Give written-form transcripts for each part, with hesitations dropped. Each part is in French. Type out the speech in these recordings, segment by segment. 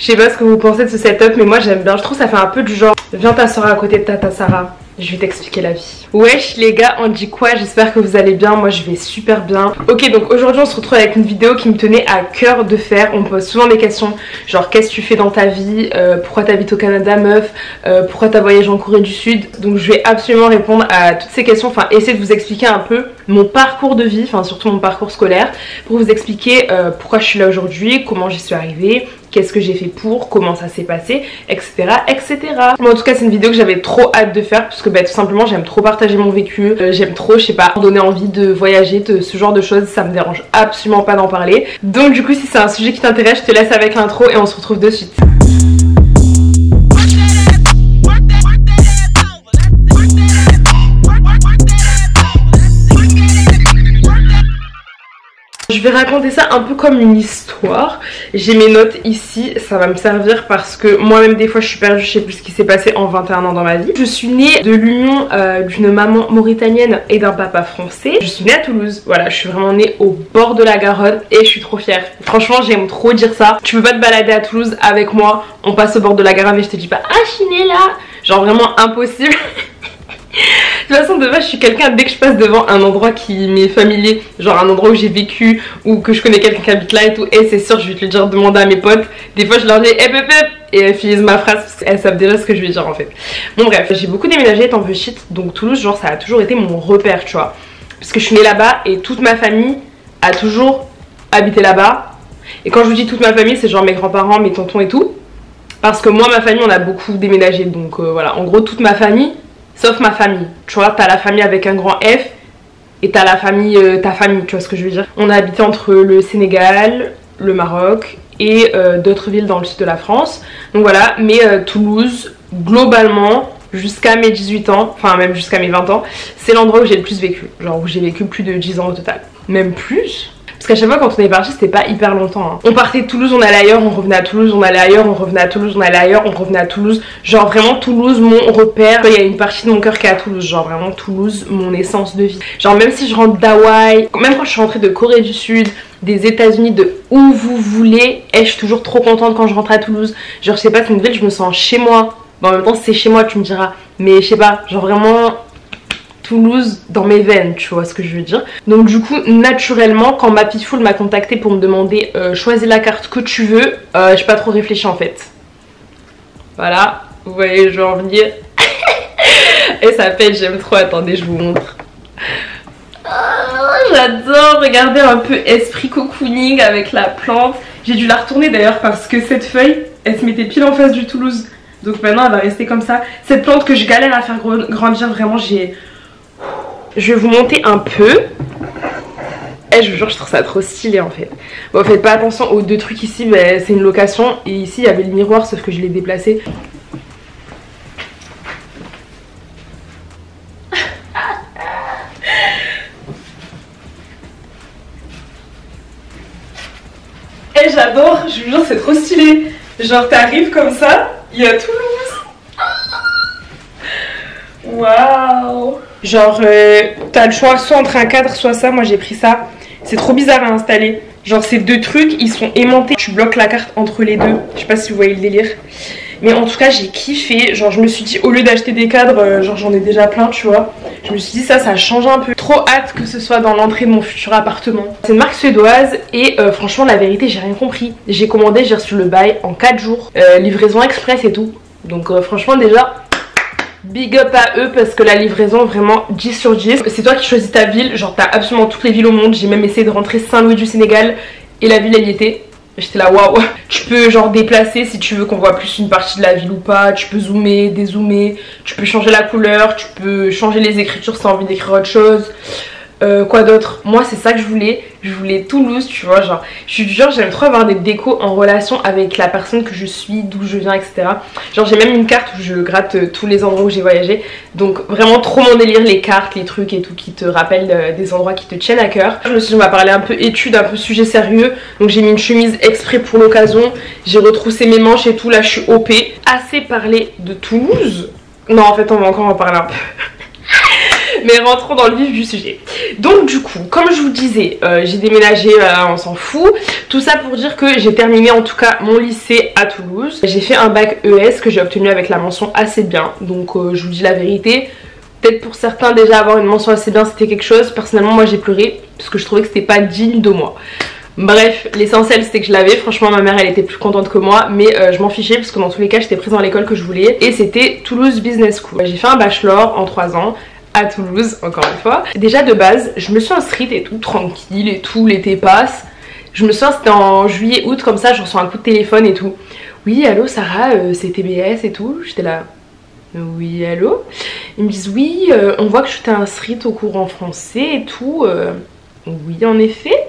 Je sais pas ce que vous pensez de ce setup, mais moi j'aime bien. Je trouve ça fait un peu du genre viens t'asseoir à côté de Tata Sarah, je vais t'expliquer la vie. Wesh les gars, on dit quoi? J'espère que vous allez bien, moi je vais super bien. Ok, donc aujourd'hui on se retrouve avec une vidéo qui me tenait à cœur de faire. On me pose souvent des questions genre qu'est-ce que tu fais dans ta vie, pourquoi t'habites au Canada meuf, pourquoi t'as voyagé en Corée du Sud. Donc je vais absolument répondre à toutes ces questions, enfin essayer de vous expliquer un peu mon parcours de vie, enfin surtout mon parcours scolaire, pour vous expliquer pourquoi je suis là aujourd'hui, comment j'y suis arrivée, qu'est-ce que j'ai fait pour, comment ça s'est passé, etc. etc. Mais en tout cas c'est une vidéo que j'avais trop hâte de faire parce que bah, tout simplement j'aime trop partager mon vécu, j'aime trop, je sais pas, donner envie de voyager, ce genre de choses, ça me dérange absolument pas d'en parler. Donc du coup si c'est un sujet qui t'intéresse, je te laisse avec l'intro et on se retrouve de suite. Je vais raconter ça un peu comme une histoire. J'ai mes notes ici, ça va me servir parce que moi-même des fois je suis perdue, je sais plus ce qui s'est passé en 21 ans dans ma vie. Je suis née de l'union d'une maman mauritanienne et d'un papa français. Je suis née à Toulouse, voilà, je suis vraiment née au bord de la Garonne et je suis trop fière. Franchement j'aime trop dire ça. Tu peux pas te balader à Toulouse avec moi, on passe au bord de la Garonne et je te dis pas ah je suis née là. Genre vraiment impossible. De toute façon de base je suis quelqu'un, dès que je passe devant un endroit qui m'est familier, genre un endroit où j'ai vécu ou que je connais quelqu'un qui habite là et tout, et c'est sûr je vais te le dire, demander à mes potes. Des fois je leur dis hep hep hep et elles finissent ma phrase parce qu'elles savent déjà ce que je vais dire en fait. Bon bref, j'ai beaucoup déménagé étant petite, donc Toulouse genre ça a toujours été mon repère tu vois, parce que je suis née là-bas et toute ma famille a toujours habité là-bas. Et quand je vous dis toute ma famille c'est genre mes grands-parents, mes tontons et tout, parce que moi ma famille on a beaucoup déménagé, donc voilà, en gros toute ma famille sauf ma famille, tu vois, t'as la famille avec un grand F et t'as la famille, ta famille, tu vois ce que je veux dire. On a habité entre le Sénégal, le Maroc et d'autres villes dans le sud de la France. Donc voilà, mais Toulouse, globalement, jusqu'à mes 18 ans, enfin même jusqu'à mes 20 ans, c'est l'endroit où j'ai le plus vécu. Genre où j'ai vécu plus de 10 ans au total. Même plus. Parce qu'à chaque fois quand on est parti c'était pas hyper longtemps hein. On partait de Toulouse, on allait ailleurs, on revenait à Toulouse, on allait ailleurs, on revenait à Toulouse, on allait ailleurs, on revenait à Toulouse. Genre vraiment Toulouse mon repère. Il y a une partie de mon cœur qui est à Toulouse. Genre vraiment Toulouse mon essence de vie. Genre même si je rentre d'Hawaï, même quand je suis rentrée de Corée du Sud, des États-Unis, de où vous voulez, et je suis toujours trop contente quand je rentre à Toulouse. Genre je sais pas, c'est une ville, je me sens chez moi. Bon en même temps c'est chez moi tu me diras, mais je sais pas, genre vraiment Toulouse dans mes veines, tu vois ce que je veux dire. Donc du coup naturellement quand ma Pitfoul m'a contacté pour me demander choisis la carte que tu veux, j'ai pas trop réfléchi en fait. Voilà, vous voyez je veux en venir. Et ça pète, j'aime trop, attendez je vous montre. J'adore regarder un peu esprit cocooning avec la plante. J'ai dû la retourner d'ailleurs parce que cette feuille elle se mettait pile en face du Toulouse. Donc maintenant elle va rester comme ça. Cette plante que je galère à faire grandir, vraiment j'ai... Je vais vous monter un peu. Et je vous jure je trouve ça trop stylé en fait. Bon faites pas attention aux deux trucs ici, mais c'est une location. Et ici il y avait le miroir sauf que je l'ai déplacé. Et j'adore, je vous jure c'est trop stylé. Genre t'arrives comme ça, il y a Toulouse. Waouh. Genre t'as le choix soit entre un cadre soit ça, moi j'ai pris ça. C'est trop bizarre à installer. Genre ces deux trucs ils sont aimantés, tu bloques la carte entre les deux. Je sais pas si vous voyez le délire. Mais en tout cas j'ai kiffé. Genre je me suis dit au lieu d'acheter des cadres, genre j'en ai déjà plein tu vois. Je me suis dit ça change un peu. Trop hâte que ce soit dans l'entrée de mon futur appartement. C'est une marque suédoise et franchement la vérité j'ai rien compris. J'ai commandé, j'ai reçu le bail en 4 jours. Livraison express et tout. Donc franchement déjà... Big up à eux parce que la livraison vraiment 10 sur 10. C'est toi qui choisis ta ville, genre t'as absolument toutes les villes au monde. J'ai même essayé de rentrer Saint-Louis du Sénégal et la ville elle y était. J'étais là waouh. Tu peux genre déplacer si tu veux qu'on voit plus une partie de la ville ou pas. Tu peux zoomer, dézoomer. Tu peux changer la couleur. Tu peux changer les écritures si t'as envie d'écrire autre chose. Quoi d'autre? Moi c'est ça que je voulais Toulouse tu vois, genre je suis du genre j'aime trop avoir des décos en relation avec la personne que je suis, d'où je viens etc. Genre j'ai même une carte où je gratte tous les endroits où j'ai voyagé, donc vraiment trop mon délire, les cartes, les trucs et tout qui te rappellent des endroits qui te tiennent à cœur. Je me suis dit on va parler un peu études, un peu sujet sérieux, donc j'ai mis une chemise exprès pour l'occasion, j'ai retroussé mes manches et tout, là je suis OP. Assez parlé de Toulouse. Non en fait on va encore en parler un peu. Mais rentrons dans le vif du sujet. Donc du coup, comme je vous disais, j'ai déménagé, on s'en fout. Tout ça pour dire que j'ai terminé en tout cas mon lycée à Toulouse. J'ai fait un bac ES que j'ai obtenu avec la mention assez bien. Donc je vous dis la vérité. Peut-être pour certains déjà avoir une mention assez bien c'était quelque chose. Personnellement moi j'ai pleuré parce que je trouvais que c'était pas digne de moi. Bref, l'essentiel c'était que je l'avais. Franchement ma mère elle était plus contente que moi. Mais je m'en fichais parce que dans tous les cas j'étais prise dans l'école que je voulais. Et c'était Toulouse Business School. J'ai fait un bachelor en 3 ans à Toulouse encore une fois. Déjà de base je me suis inscrite et tout tranquille et tout, l'été passe. Je me souviens c'était en juillet août comme ça je reçois un coup de téléphone et tout. Oui allô Sarah c'est TBS et tout. J'étais là. Oui, allô? Ils me disent oui, on voit que tu t'es inscrite au cours en français et tout. Oui, en effet.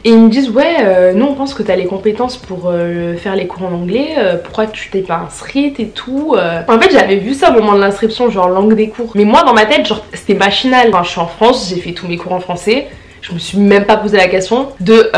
Et ils me disent ouais, nous on pense que tu as les compétences pour faire les cours en anglais. Pourquoi tu t'es pas inscrite et tout. En fait, j'avais vu ça au moment de l'inscription, genre langue des cours. Mais moi, dans ma tête, genre c'était machinal. Enfin, je suis en France, j'ai fait tous mes cours en français. Je me suis même pas posé la question de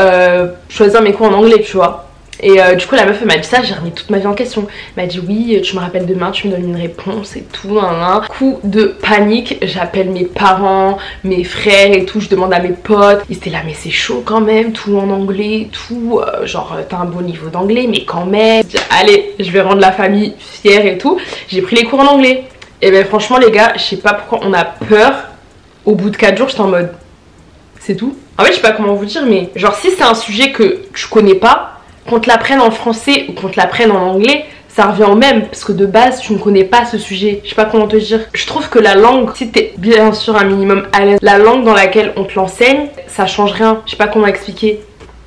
choisir mes cours en anglais, tu vois. Et du coup la meuf elle m'a dit ça, j'ai remis toute ma vie en question. Elle m'a dit oui tu me rappelles demain, tu me donnes une réponse et tout. Coup de panique, j'appelle mes parents, mes frères et tout, je demande à mes potes. Ils étaient là mais c'est chaud quand même, tout en anglais, tout, genre t'as un bon niveau d'anglais mais quand même. Je dis, allez je vais rendre la famille fière et tout. J'ai pris les cours en anglais. Et ben franchement les gars, je sais pas pourquoi on a peur. Au bout de 4 jours j'étais en mode c'est tout. En fait je sais pas comment vous dire mais genre si c'est un sujet que tu connais pas, qu'on te l'apprenne en français ou qu'on te l'apprenne en anglais, ça revient au même parce que de base tu ne connais pas ce sujet. Je sais pas comment te dire. Je trouve que la langue, si t'es bien sûr un minimum à l'aise, la langue dans laquelle on te l'enseigne, ça change rien. Je sais pas comment expliquer.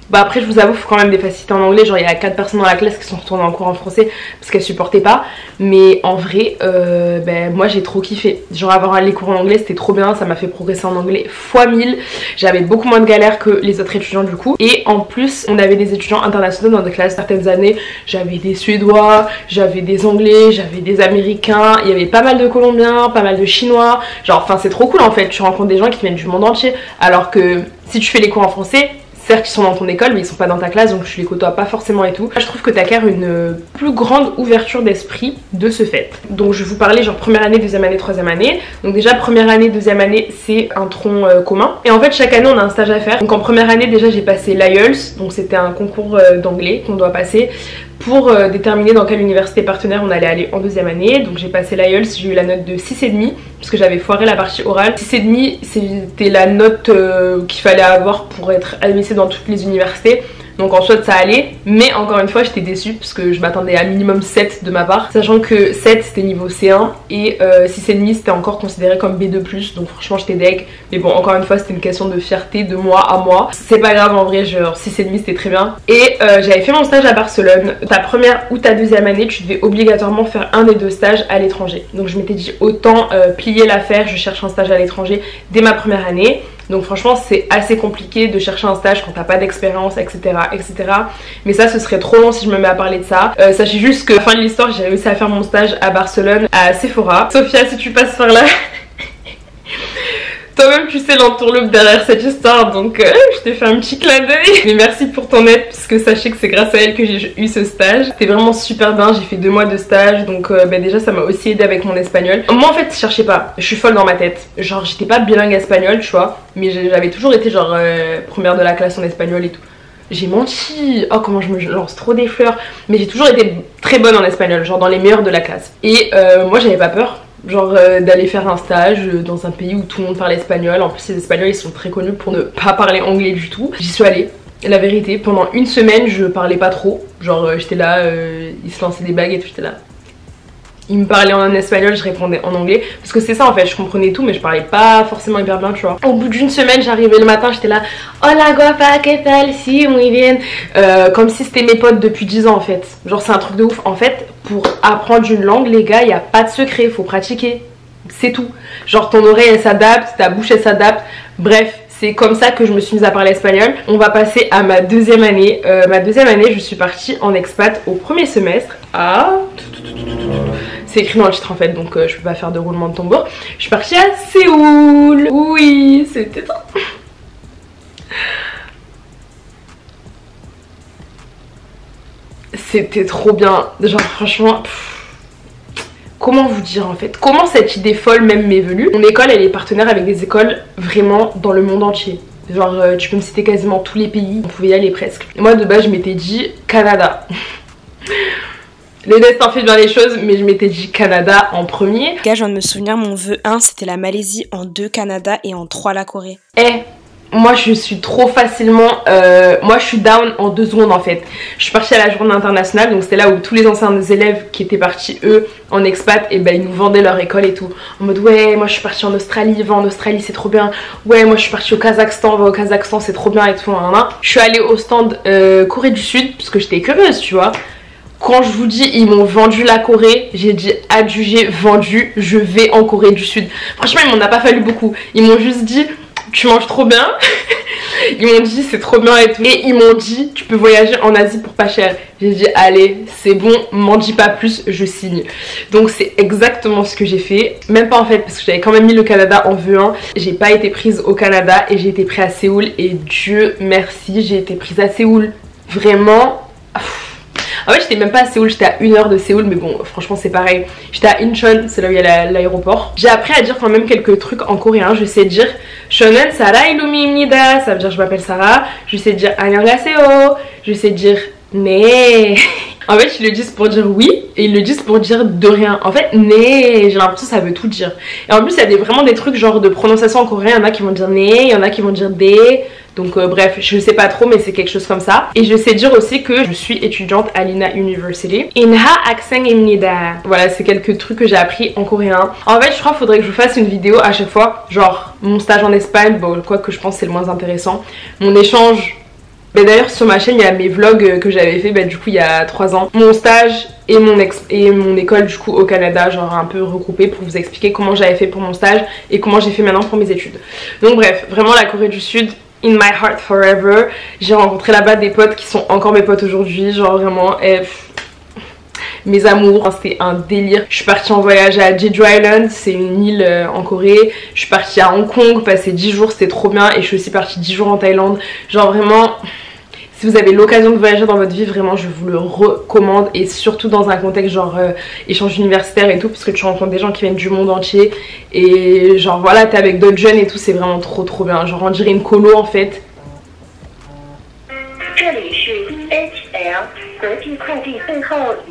Bah après je vous avoue, faut quand même des facilités en anglais. Genre il y a 4 personnes dans la classe qui sont retournées en cours en français parce qu'elles supportaient pas. Mais en vrai, ben moi j'ai trop kiffé. Genre avoir les cours en anglais c'était trop bien. Ça m'a fait progresser en anglais fois 1000. J'avais beaucoup moins de galères que les autres étudiants du coup. Et en plus on avait des étudiants internationaux dans des classes. Certaines années j'avais des Suédois, j'avais des Anglais, j'avais des Américains. Il y avait pas mal de Colombiens, pas mal de Chinois. Genre enfin c'est trop cool en fait. Tu rencontres des gens qui viennent du monde entier. Alors que si tu fais les cours en français, certes ils sont dans ton école mais ils sont pas dans ta classe donc tu les côtoies pas forcément et tout. Je trouve que t'acquiers une plus grande ouverture d'esprit de ce fait. Donc je vais vous parler genre première année, deuxième année, troisième année. Donc déjà première année, deuxième année c'est un tronc commun. Et en fait chaque année on a un stage à faire. Donc en première année déjà j'ai passé l'IELTS. Donc c'était un concours d'anglais qu'on doit passer pour déterminer dans quelle université partenaire on allait aller en deuxième année. Donc j'ai passé l'IELTS, j'ai eu la note de 6,5 parce que j'avais foiré la partie orale. 6,5 c'était la note qu'il fallait avoir pour être admissible dans toutes les universités. Donc en soit ça allait, mais encore une fois j'étais déçue parce que je m'attendais à minimum 7 de ma part, sachant que 7 c'était niveau C1 et 6,5 c'était encore considéré comme B2+, donc franchement j'étais deg. Mais bon encore une fois c'était une question de fierté de moi à moi, c'est pas grave en vrai, genre 6,5 c'était très bien. Et j'avais fait mon stage à Barcelone. Ta première ou ta deuxième année tu devais obligatoirement faire un des deux stages à l'étranger. Donc je m'étais dit autant plier l'affaire, je cherche un stage à l'étranger dès ma première année. Donc franchement c'est assez compliqué de chercher un stage quand t'as pas d'expérience etc, etc. Mais ça ce serait trop long si je me mets à parler de ça. Sachez juste que à la fin de l'histoire j'ai réussi à faire mon stage à Barcelone à Sephora. Sophia si tu passes par là toi-même tu sais l'entourloupe derrière cette histoire, donc je t'ai fait un petit clin d'œil. Mais merci pour ton aide puisque sachez que c'est grâce à elle que j'ai eu ce stage. C'était vraiment super bien, j'ai fait 2 mois de stage donc déjà ça m'a aussi aidé avec mon espagnol. Moi en fait je cherchais pas, je suis folle dans ma tête. Genre j'étais pas bilingue espagnol tu vois, mais j'avais toujours été genre première de la classe en espagnol et tout. J'ai menti, oh comment je me lance trop des fleurs, mais j'ai toujours été très bonne en espagnol, genre dans les meilleures de la classe. Et moi j'avais pas peur. Genre d'aller faire un stage dans un pays où tout le monde parle espagnol. En plus les espagnols ils sont très connus pour ne pas parler anglais du tout. J'y suis allée, la vérité, pendant une semaine je parlais pas trop. Genre j'étais là, ils se lançaient des bagues et tout, j'étais là. Ils me parlaient en espagnol, je répondais en anglais. Parce que c'est ça en fait, je comprenais tout mais je parlais pas forcément hyper bien tu vois. Au bout d'une semaine j'arrivais le matin, j'étais là hola guapa, que tal, si, muy bien. Comme si c'était mes potes depuis 10 ans en fait. Genre c'est un truc de ouf. En fait pour apprendre une langue les gars, il n'y a pas de secret, faut pratiquer. C'est tout. Genre ton oreille elle s'adapte, ta bouche elle s'adapte. Bref. C'est comme ça que je me suis mise à parler espagnol. On va passer à ma deuxième année. Ma deuxième année, je suis partie en expat au premier semestre à... C'est écrit dans le titre en fait, donc je peux pas faire de roulement de tambour. Je suis partie à Séoul. Oui, c'était trop... C'était trop bien. Genre franchement... comment vous dire en fait, comment cette idée folle même m'est venue. Mon école elle est partenaire avec des écoles vraiment dans le monde entier. Genre tu peux me citer quasiment tous les pays, on pouvait y aller presque. Et moi de base je m'étais dit Canada. Le destin fait bien les choses, mais je m'étais dit Canada en premier. Gars, je viens de me souvenir, mon vœu 1 c'était la Malaisie, en 2 Canada et en 3 la Corée. Moi je suis trop facilement, moi je suis down en 2 secondes en fait. Je suis partie à la journée internationale, donc c'était là où tous les anciens élèves qui étaient partis eux en expat, et ben ils nous vendaient leur école et tout. En mode ouais moi je suis partie en Australie, va en Australie c'est trop bien. Ouais moi je suis partie au Kazakhstan, va au Kazakhstan c'est trop bien et tout. Je suis allée au stand Corée du Sud parce que j'étais curieuse tu vois. Quand je vous dis ils m'ont vendu la Corée, j'ai dit adjugé, vendu, je vais en Corée du Sud. Franchement il m'en a pas fallu beaucoup, ils m'ont juste dit tu manges trop bien. Ils m'ont dit c'est trop bien et tout. Et ils m'ont dit tu peux voyager en Asie pour pas cher. J'ai dit allez c'est bon, m'en dis pas plus, je signe. Donc c'est exactement ce que j'ai fait. Même pas en fait parce que j'avais quand même mis le Canada en vœu 1. J'ai pas été prise au Canada et j'ai été prise à Séoul. Et Dieu merci j'ai été prise à Séoul. Vraiment. En fait j'étais même pas à Séoul, j'étais à 1 heure de Séoul, mais bon franchement c'est pareil. J'étais à Incheon, c'est là où il y a l'aéroport. J'ai appris à dire quand même quelques trucs en coréen. Je sais dire Shonen Sara Illuminida, ça veut dire je m'appelle Sarah. Je sais dire Annyeonghaseyo, je sais dire ne. En fait ils le disent pour dire oui et ils le disent pour dire de rien. En fait ne, j'ai l'impression que ça veut tout dire. Et en plus il y a vraiment des trucs genre de prononciation en coréen, il y en a qui vont dire ne, il y en a qui vont dire de. Donc bref, je sais pas trop mais c'est quelque chose comme ça. Et je sais dire aussi que je suis étudiante à l'INA University. Inha 학생입니다. Voilà, c'est quelques trucs que j'ai appris en coréen. En fait, je crois qu'il faudrait que je vous fasse une vidéo à chaque fois. Genre, mon stage en Espagne, bon, quoi que je pense c'est le moins intéressant. Mon échange... Mais d'ailleurs sur ma chaîne il y a mes vlogs que j'avais fait du coup il y a 3 ans. Mon stage et mon école du coup au Canada, genre un peu regroupé pour vous expliquer comment j'avais fait pour mon stage et comment j'ai fait maintenant pour mes études. Donc bref, vraiment la Corée du Sud... In my heart forever. J'ai rencontré là-bas des potes qui sont encore mes potes aujourd'hui. Genre vraiment mes amours, c'était un délire. Je suis partie en voyage à Jeju Island, c'est une île en Corée. Je suis partie à Hong Kong, passer 10 jours, c'était trop bien. Et je suis aussi partie 10 jours en Thaïlande. Genre vraiment, si vous avez l'occasion de voyager dans votre vie, vraiment je vous le recommande. Et surtout dans un contexte genre échange universitaire et tout, parce que tu rencontres des gens qui viennent du monde entier. Et genre voilà, t'es avec d'autres jeunes et tout, c'est vraiment trop bien. Genre on dirait une colo en fait.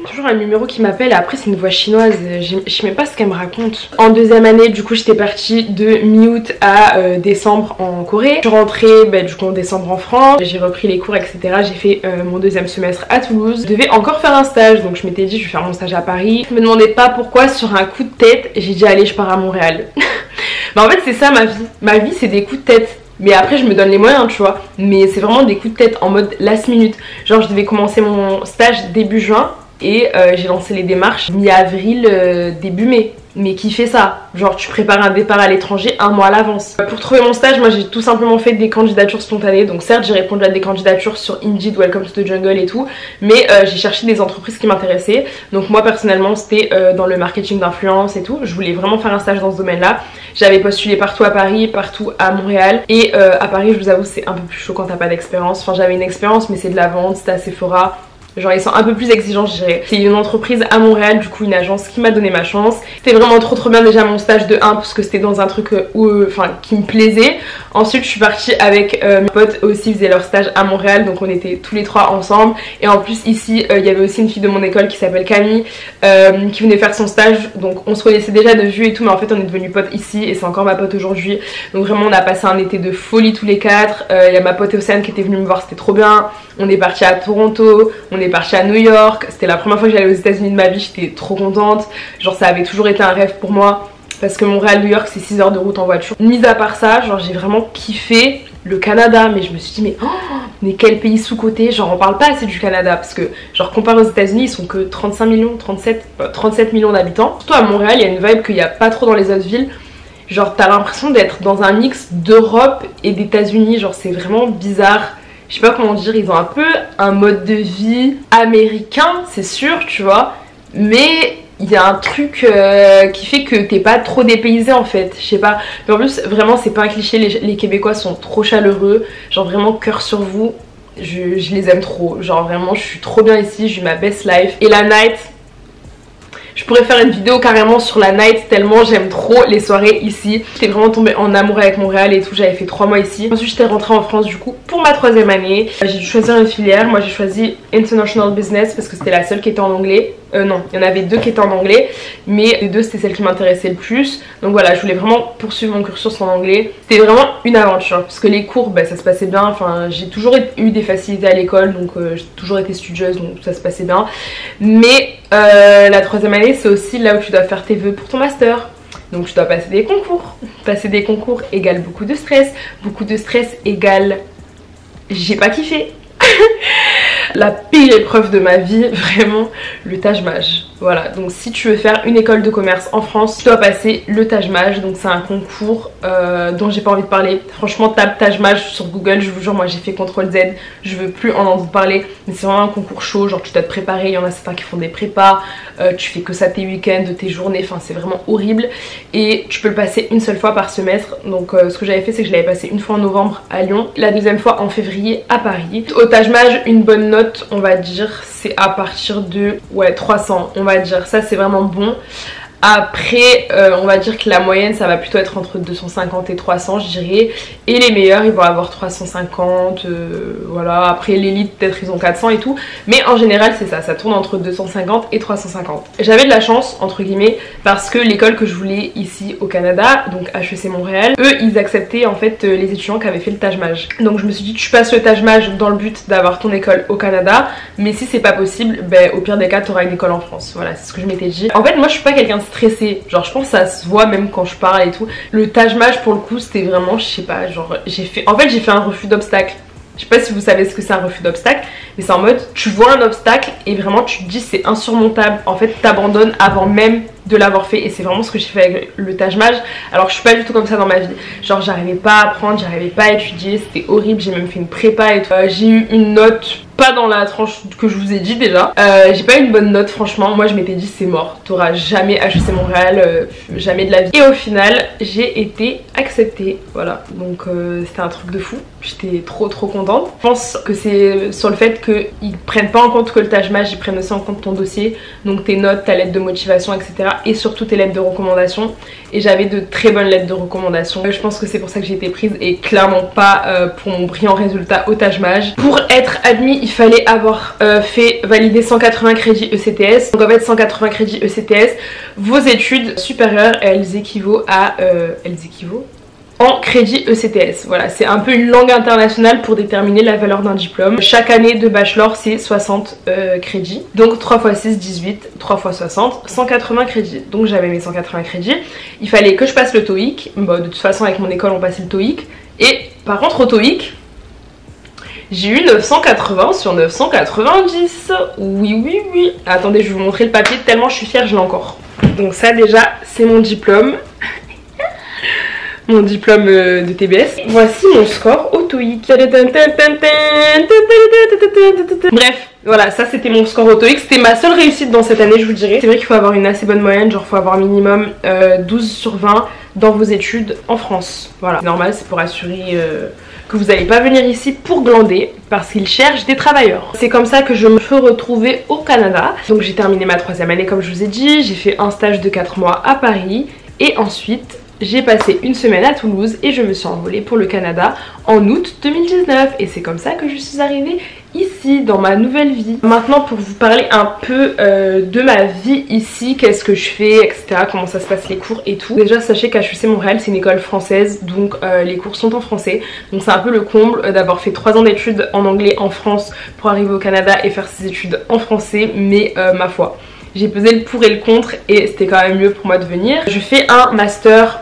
Toujours un numéro qui m'appelle et après c'est une voix chinoise, je sais même pas ce qu'elle me raconte. En 2e année du coup j'étais partie de mi-août à décembre en Corée. Je suis rentrée du coup en décembre en France, j'ai repris les cours etc. J'ai fait mon 2e semestre à Toulouse. Je devais encore faire un stage donc je m'étais dit je vais faire mon stage à Paris. Je me demandais pas pourquoi sur un coup de tête j'ai dit allez je pars à Montréal. Mais en fait c'est ça ma vie c'est des coups de tête. Mais après je me donne les moyens tu vois. Mais c'est vraiment des coups de tête en mode last minute. Genre je devais commencer mon stage début juin. Et j'ai lancé les démarches mi-avril, début mai. Mais qui fait ça? Genre tu prépares un départ à l'étranger 1 mois à l'avance. Pour trouver mon stage, moi j'ai tout simplement fait des candidatures spontanées. Donc certes j'ai répondu à des candidatures sur Indeed, Welcome to the Jungle et tout. Mais j'ai cherché des entreprises qui m'intéressaient. Donc moi personnellement c'était dans le marketing d'influence et tout. Je voulais vraiment faire un stage dans ce domaine là. J'avais postulé partout à Paris, partout à Montréal. Et à Paris je vous avoue c'est un peu plus chaud quand t'as pas d'expérience. Enfin j'avais une expérience mais c'est de la vente, c'était à Sephora. Genre ils sont un peu plus exigeants je dirais. C'est une entreprise à Montréal, du coup une agence qui m'a donné ma chance. C'était vraiment trop bien déjà mon stage de 1 parce que c'était dans un truc qui me plaisait. Ensuite je suis partie avec mes potes aussi, ils faisaient leur stage à Montréal. Donc on était tous les 3 ensemble. Et en plus ici il y avait aussi une fille de mon école qui s'appelle Camille qui venait faire son stage. Donc on se connaissait déjà de vue et tout, mais en fait on est devenus potes ici et c'est encore ma pote aujourd'hui. Donc vraiment on a passé un été de folie tous les 4. Il y a ma pote Océane qui était venue me voir, c'était trop bien. On est parti à Toronto, on est parti à New York. C'était la première fois que j'allais aux États-Unis de ma vie, j'étais trop contente. Genre ça avait toujours été un rêve pour moi parce que Montréal, New York c'est 6 heures de route en voiture. Mis à part ça, genre j'ai vraiment kiffé le Canada, mais je me suis dit mais quel pays sous-coté. Genre on parle pas assez du Canada parce que genre comparé aux États-Unis ils sont que 35 millions, 37 millions d'habitants. Surtout à Montréal il y a une vibe qu'il n'y a pas trop dans les autres villes. Genre t'as l'impression d'être dans un mix d'Europe et d'États-Unis, genre c'est vraiment bizarre. Je sais pas comment dire, ils ont un peu un mode de vie américain, c'est sûr, tu vois. Mais il y a un truc qui fait que t'es pas trop dépaysé en fait, je sais pas. Mais en plus, vraiment, c'est pas un cliché, les Québécois sont trop chaleureux. Genre vraiment, cœur sur vous, je les aime trop. Genre vraiment, je suis trop bien ici, j'ai eu ma best life. Et la night, Je pourrais faire une vidéo carrément sur la night tellement j'aime trop les soirées ici. J'étais vraiment tombée en amour avec Montréal et tout, j'avais fait 3 mois ici. Ensuite j'étais rentrée en France du coup pour ma 3e année. J'ai dû choisir une filière, moi j'ai choisi International Business parce que c'était la seule qui était en anglais. Non, il y en avait 2 qui étaient en anglais, mais les 2 c'était celle qui m'intéressait le plus. Donc voilà, je voulais vraiment poursuivre mon cursus en anglais. C'était vraiment une aventure parce que les cours, bah, ça se passait bien. Enfin, j'ai toujours eu des facilités à l'école, donc j'ai toujours été studieuse, donc ça se passait bien. Mais la 3e année, c'est aussi là où tu dois faire tes vœux pour ton master. Donc tu dois passer des concours. Passer des concours égale beaucoup de stress. Beaucoup de stress égale j'ai pas kiffé. La pire épreuve de ma vie, vraiment, le Taj-Maj. Voilà, donc si tu veux faire une école de commerce en France, tu dois passer le Taj-Maj. Donc c'est un concours dont j'ai pas envie de parler. Franchement, tape Taj-Maj sur Google, je vous jure, moi j'ai fait CTRL-Z, je veux plus en entendre parler. Mais c'est vraiment un concours chaud, genre tu dois te préparer, il y en a certains qui font des prépas, tu fais que ça tes week-ends, tes journées, enfin c'est vraiment horrible. Et tu peux le passer une seule fois par semestre. Donc ce que j'avais fait, c'est que je l'avais passé une fois en novembre à Lyon, la 2e fois en février à Paris. Au Taj-Maj, une bonne note, on va dire, c'est à partir de 300, on va dire, ça c'est vraiment bon. Après on va dire que la moyenne ça va plutôt être entre 250 et 300 je dirais, et les meilleurs ils vont avoir 350, voilà. Après l'élite peut-être ils ont 400 et tout, mais en général c'est ça tourne entre 250 et 350. J'avais de la chance entre guillemets parce que l'école que je voulais ici au Canada, donc HEC Montréal, eux ils acceptaient en fait les étudiants qui avaient fait le Taj-Maj. Donc je me suis dit tu passes le Taj-Maj dans le but d'avoir ton école au Canada, mais si c'est pas possible, ben au pire des cas t'auras une école en France. Voilà, c'est ce que je m'étais dit. En fait moi je suis pas quelqu'un de stressée, genre je pense que ça se voit même quand je parle et tout. Le Taj-Maj pour le coup c'était vraiment, je sais pas, genre j'ai fait un refus d'obstacle. Je sais pas si vous savez ce que c'est un refus d'obstacle, mais c'est en mode tu vois un obstacle et vraiment tu te dis c'est insurmontable, en fait t'abandonnes avant même de l'avoir fait, et c'est vraiment ce que j'ai fait avec le Taj-Maj. Alors je suis pas du tout comme ça dans ma vie, genre j'arrivais pas à apprendre, j'arrivais pas à étudier, c'était horrible, j'ai même fait une prépa et tout. J'ai eu une note pas dans la tranche que je vous ai dit déjà, j'ai pas eu une bonne note franchement. Moi je m'étais dit c'est mort, t'auras jamais HEC Montréal, jamais de la vie, et au final j'ai été acceptée, voilà. Donc c'était un truc de fou, j'étais trop contente. Je pense que c'est sur le fait qu'ils prennent pas en compte que le Taj-Maj, ils prennent aussi en compte ton dossier, donc tes notes, ta lettre de motivation, etc. et surtout tes lettres de recommandation, et j'avais de très bonnes lettres de recommandation. Je pense que c'est pour ça que j'ai été prise et clairement pas pour mon brillant résultat au Taj-Maj. Pour être admis il fallait avoir fait valider 180 crédits ECTS. Donc en fait 180 crédits ECTS, vos études supérieures elles équivaut à en crédit ECTS. Voilà, c'est un peu une langue internationale pour déterminer la valeur d'un diplôme. Chaque année de bachelor c'est 60 crédits, donc 3 x 6 18, 3 x 60, 180 crédits. Donc j'avais mes 180 crédits, il fallait que je passe le TOEIC. Bon, de toute façon avec mon école on passait le TOEIC, et par contre au TOEIC j'ai eu 980 sur 990. Oui. Attendez, je vais vous montrer le papier, tellement je suis fière, je l'ai encore. Donc ça déjà, c'est mon diplôme. Mon diplôme de TBS. Voici mon score au TOEIC. Bref, voilà, ça c'était mon score au TOEIC. C'était ma seule réussite dans cette année, je vous dirais. C'est vrai qu'il faut avoir une assez bonne moyenne, genre il faut avoir minimum 12 sur 20 dans vos études en France. Voilà, c'est normal, c'est pour assurer que vous n'allez pas venir ici pour glander, parce qu'ils cherchent des travailleurs. C'est comme ça que je me suis retrouvée au Canada. Donc j'ai terminé ma 3e année comme je vous ai dit, j'ai fait un stage de 4 mois à Paris, et ensuite j'ai passé une semaine à Toulouse et je me suis envolée pour le Canada en août 2019, et c'est comme ça que je suis arrivée ici dans ma nouvelle vie. Maintenant pour vous parler un peu de ma vie ici, qu'est-ce que je fais, etc., comment ça se passe les cours et tout. Déjà sachez qu'HEC Montréal c'est une école française, donc les cours sont en français, donc c'est un peu le comble d'avoir fait 3 ans d'études en anglais en France pour arriver au Canada et faire ses études en français, mais ma foi, j'ai pesé le pour et le contre et c'était quand même mieux pour moi de venir. Je fais un master,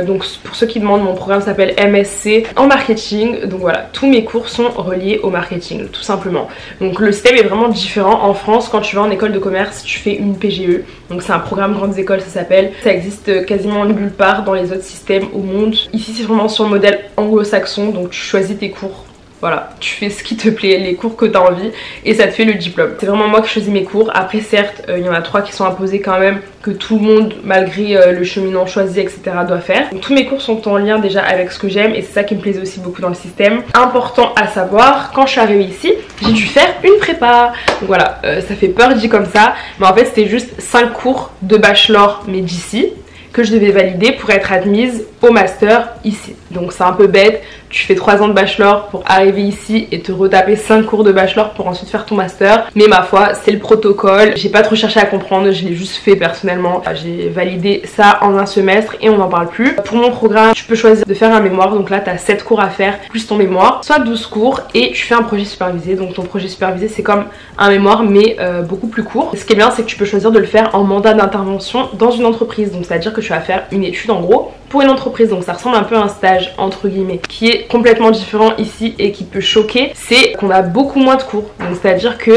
donc pour ceux qui demandent, mon programme s'appelle MSc en marketing. Donc voilà, tous mes cours sont reliés au marketing, tout simplement. Donc le système est vraiment différent. En France, quand tu vas en école de commerce, tu fais une PGE. Donc c'est un programme grandes écoles, ça s'appelle. Ça existe quasiment nulle part dans les autres systèmes au monde. Ici c'est vraiment sur le modèle anglo-saxon, donc tu choisis tes cours Voilà, tu fais ce qui te plaît, les cours que tu as envie et ça te fait le diplôme. C'est vraiment moi qui choisis mes cours. Après certes, il y en a 3 qui sont imposés quand même, que tout le monde, malgré le cheminement choisi, etc. doit faire. Donc, tous mes cours sont en lien déjà avec ce que j'aime et c'est ça qui me plaisait aussi beaucoup dans le système. Important à savoir, quand je suis arrivée ici, j'ai dû faire une prépa. Donc voilà, ça fait peur dit comme ça, mais en fait c'était juste 5 cours de bachelor mais d'ici que je devais valider pour être admise au master ici. Donc c'est un peu bête, tu fais 3 ans de bachelor pour arriver ici et te retaper 5 cours de bachelor pour ensuite faire ton master. Mais ma foi, c'est le protocole, j'ai pas trop cherché à comprendre, je l'ai juste fait personnellement. J'ai validé ça en un semestre et on n'en parle plus. Pour mon programme, tu peux choisir de faire un mémoire, donc là t'as 7 cours à faire plus ton mémoire, soit 12 cours et tu fais un projet supervisé. Donc ton projet supervisé c'est comme un mémoire mais beaucoup plus court. Ce qui est bien c'est que tu peux choisir de le faire en mandat d'intervention dans une entreprise, donc c'est à dire que tu vas faire une étude en gros pour une entreprise, donc ça ressemble un peu à un stage entre guillemets. Qui est complètement différent ici et qui peut choquer, c'est qu'on a beaucoup moins de cours, donc c'est à dire que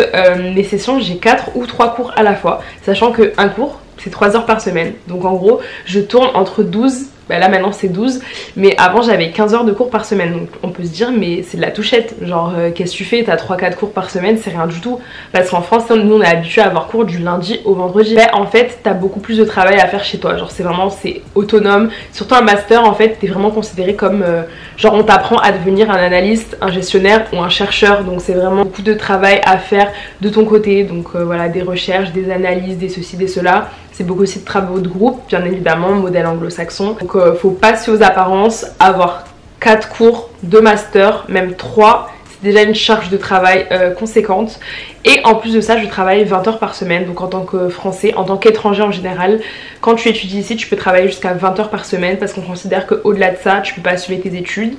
les sessions j'ai 4 ou 3 cours à la fois, sachant que un cours c'est 3 heures par semaine, donc en gros je tourne entre 12, bah là maintenant c'est 12, mais avant j'avais 15 heures de cours par semaine, donc on peut se dire mais c'est de la touchette, genre qu'est-ce que tu fais, t'as 3-4 cours par semaine, c'est rien du tout, parce qu'en France nous on est habitué à avoir cours du lundi au vendredi. Bah, en fait t'as beaucoup plus de travail à faire chez toi, genre c'est vraiment, c'est autonome, surtout un master en fait t'es vraiment considéré comme genre on t'apprend à devenir un analyste, un gestionnaire ou un chercheur, donc c'est vraiment beaucoup de travail à faire de ton côté, donc voilà, des recherches, des analyses, des ceci, des cela. C'est beaucoup aussi de travaux de groupe, bien évidemment, modèle anglo-saxon. Donc faut pas se fier aux apparences, avoir 4 cours, 2 masters, même 3, c'est déjà une charge de travail conséquente. Et en plus de ça, je travaille 20 heures par semaine, donc en tant que français, en tant qu'étranger en général, quand tu étudies ici, tu peux travailler jusqu'à 20 heures par semaine parce qu'on considère qu'au-delà de ça, tu peux pas assumer tes études.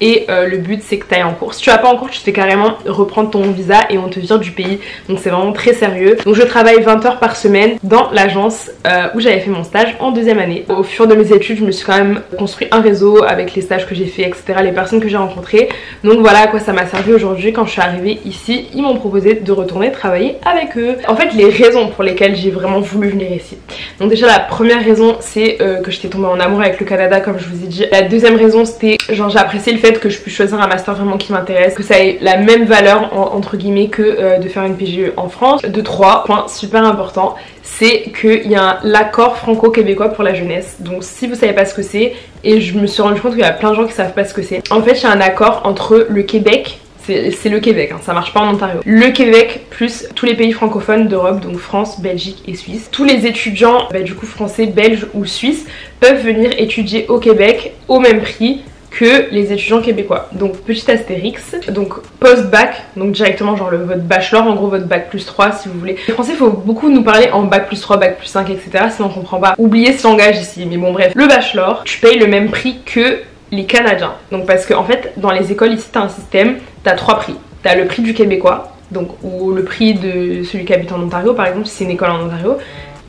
Et le but c'est que tu ailles en cours. Si tu vas pas en cours, tu te fais carrément reprendre ton visa et on te vire du pays. Donc c'est vraiment très sérieux. Donc je travaille 20 heures par semaine dans l'agence où j'avais fait mon stage en 2e année. Au fur de mes études, je me suis quand même construit un réseau avec les stages que j'ai fait, etc. Les personnes que j'ai rencontrées. Donc voilà à quoi ça m'a servi aujourd'hui. Quand je suis arrivée ici, ils m'ont proposé de retourner travailler avec eux. En fait, les raisons pour lesquelles j'ai vraiment voulu venir ici. Donc déjà la première raison c'est que j'étais tombée en amour avec le Canada comme je vous ai dit. La deuxième raison c'était genre j'ai apprécié le fait que je puisse choisir un master vraiment qui m'intéresse, que ça ait la même valeur entre guillemets que de faire une PGE en France. De 3 points super importants, c'est qu'il y a l'accord franco-québécois pour la jeunesse. Donc si vous savez pas ce que c'est, et je me suis rendu compte qu'il y a plein de gens qui savent pas ce que c'est. En fait, il y a un accord entre le Québec, c'est le Québec, hein, ça marche pas en Ontario. Le Québec plus tous les pays francophones d'Europe, donc France, Belgique et Suisse. Tous les étudiants, du coup français, belges ou suisses, peuvent venir étudier au Québec au même prix que les étudiants québécois. Donc petit astérix, donc post-bac, donc directement genre votre bachelor, en gros votre bac plus 3 si vous voulez. Les français, il faut beaucoup nous parler en bac plus 3, bac plus 5, etc. sinon on comprend pas. Oubliez ce langage ici, mais bon bref. Le bachelor, tu payes le même prix que les Canadiens. Donc parce que en fait dans les écoles ici t'as un système, t'as 3 prix. T'as le prix du Québécois, donc ou le prix de celui qui habite en Ontario par exemple si c'est une école en Ontario.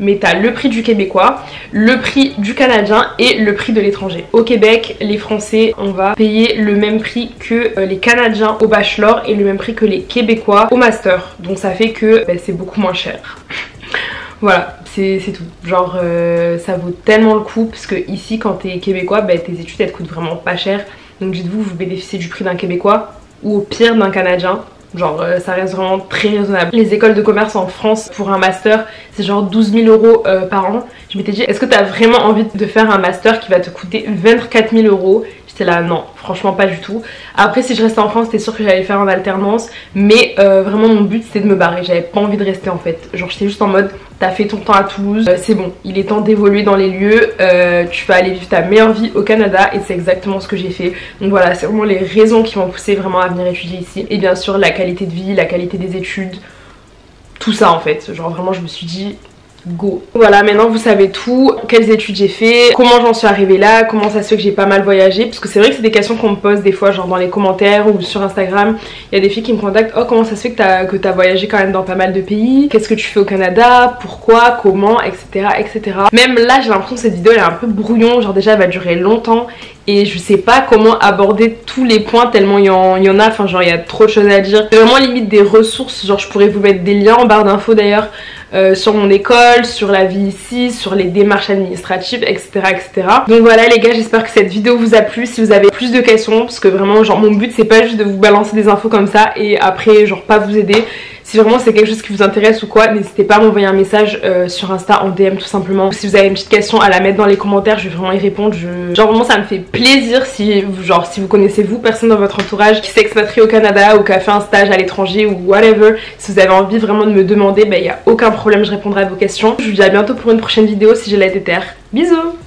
Mais t'as le prix du Québécois, le prix du Canadien et le prix de l'étranger. Au Québec, les Français, on va payer le même prix que les Canadiens au bachelor et le même prix que les Québécois au master. Donc ça fait que c'est beaucoup moins cher. Voilà, c'est tout. Genre ça vaut tellement le coup parce que ici quand t'es québécois, tes études elles te coûtent vraiment pas cher. Donc dites-vous, vous bénéficiez du prix d'un Québécois ou au pire d'un Canadien. Genre ça reste vraiment très raisonnable. Les écoles de commerce en France pour un master c'est genre 12 000 € par an. Je m'étais dit est-ce que t'as vraiment envie de faire un master qui va te coûter 24 000 €? J'étais là non, franchement pas du tout. Après si je restais en France c'était sûr que j'allais le faire en alternance. Mais vraiment mon but c'était de me barrer, j'avais pas envie de rester en fait. Genre j'étais juste en mode t'as fait ton temps à Toulouse, c'est bon, il est temps d'évoluer dans les lieux, tu vas aller vivre ta meilleure vie au Canada et c'est exactement ce que j'ai fait. Donc voilà, c'est vraiment les raisons qui m'ont poussé vraiment à venir étudier ici. Et bien sûr la qualité de vie, la qualité des études, tout ça en fait. Genre vraiment je me suis dit go. Voilà, maintenant vous savez tout, quelles études j'ai fait, comment j'en suis arrivée là, comment ça se fait que j'ai pas mal voyagé, parce que c'est vrai que c'est des questions qu'on me pose des fois genre dans les commentaires ou sur Instagram. Il y a des filles qui me contactent, oh comment ça se fait que t'as voyagé quand même dans pas mal de pays, qu'est-ce que tu fais au Canada, pourquoi, comment, etc. etc. Même là j'ai l'impression que cette vidéo elle est un peu brouillon, genre déjà elle va durer longtemps et je sais pas comment aborder tous les points tellement il y en a, enfin genre il y a trop de choses à dire. C'est vraiment limite des ressources, genre je pourrais vous mettre des liens en barre d'infos d'ailleurs sur mon école, sur la vie ici, sur les démarches administratives, etc., etc. Donc voilà les gars, j'espère que cette vidéo vous a plu. Si vous avez plus de questions, parce que vraiment genre mon but c'est pas juste de vous balancer des infos comme ça et après genre pas vous aider. Si vraiment c'est quelque chose qui vous intéresse ou quoi, n'hésitez pas à m'envoyer un message sur Insta en DM tout simplement. Si vous avez une petite question à la mettre dans les commentaires, je vais vraiment y répondre. Genre vraiment ça me fait plaisir si vous connaissez vous, personne dans votre entourage qui s'est expatrié au Canada ou qui a fait un stage à l'étranger ou whatever. Si vous avez envie vraiment de me demander, il n'y a aucun problème, je répondrai à vos questions. Je vous dis à bientôt pour une prochaine vidéo si j'ai la terre. Bisous.